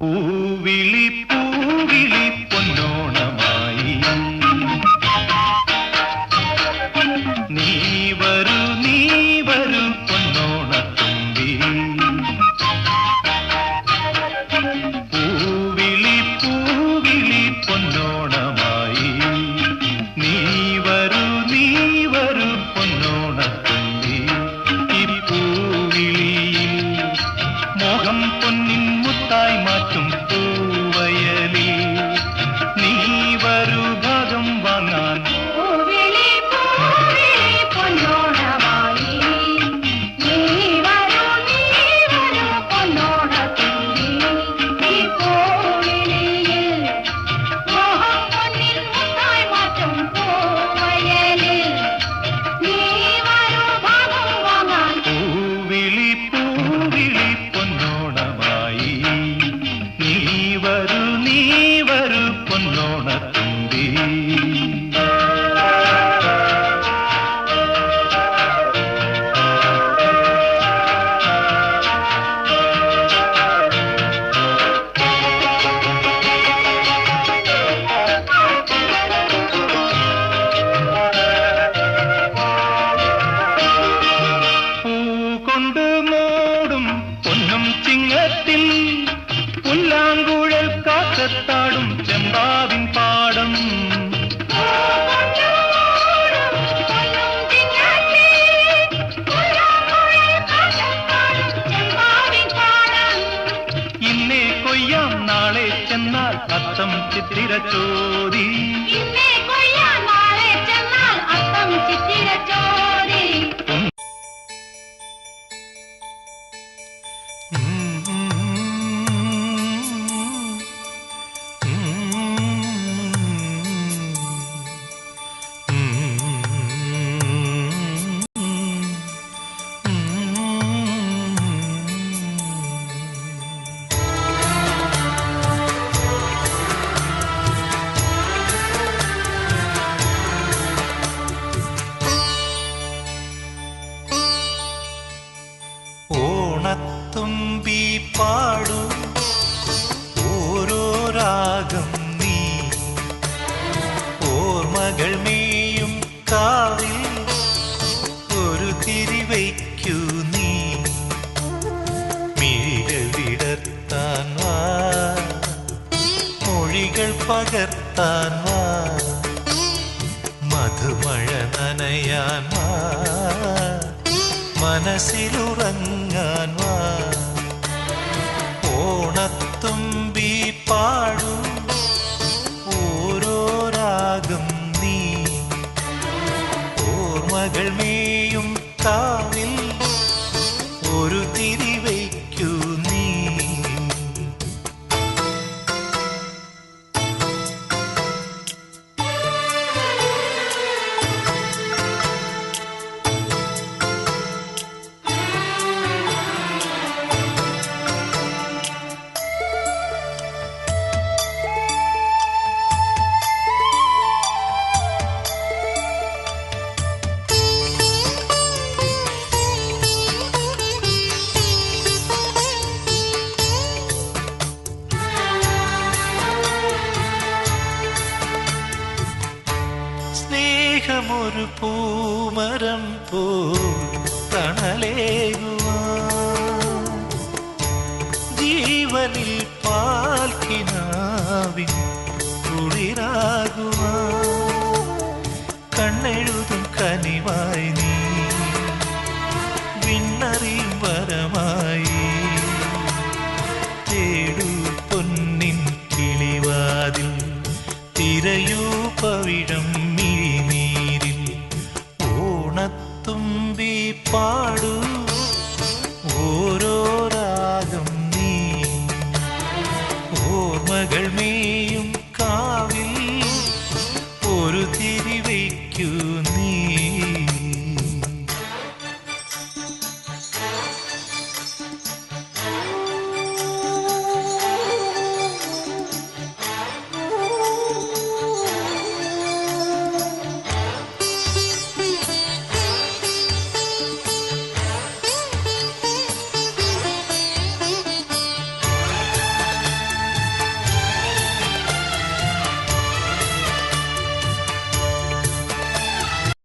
പൂവിളി പൂവിളി പൊന്നോണമായി നീ വരൂ പൊന്നോണത്തുമ്പി പൂവിളി പൂവിളി പൊന്നോണമായി നീ വരൂ പൊന്നോണത്തുമ്പി ഈ പൂവിളിയിൽ മോഹം പൊന്നിൻ മുത്തായി മാറ്റും പൂവയലിൽ നീ വരൂ ഭാഗം വാങ്ങാൻ പൊന്നോണത്തുമ്പി പൂകൊണ്ട് മൂടും പൊന്നും ചിങ്ങത്തിൽ പുല്ലാങ്കുഴൽ കാക്കത്താടും ചെമ്പാവിൻ പാടം ഇന്നേ കൊയ്യാം നാളെ ചെന്നാൽ അത്തം ചിത്തിര ചോദി ഓണത്തുമ്പി പാടൂ ഓരോ രാഗം നീ ഓർമ്മകൾ മേയും കാവിൽ ഒരു തിരിവയ്ക്കൂ നീ മിഴികൾ വിടർത്താൻ വാ മൊഴികൾ പകർത്താൻ വാ മധുമഴ നനയാൻ വാ മനസ്സിലുറങ്ങാൻ വാ ഓണത്തുമ്പി പാടൂ ഓരോ രാഗം നീ ഓർമ്മകൾ മേയും കാവിൽ ഒരു തിരിവയ്ക്കൂ നീ സ്നേഹമൊരു പൂമരം പോൽ തണലേകുവാൻ ജീവനിൽ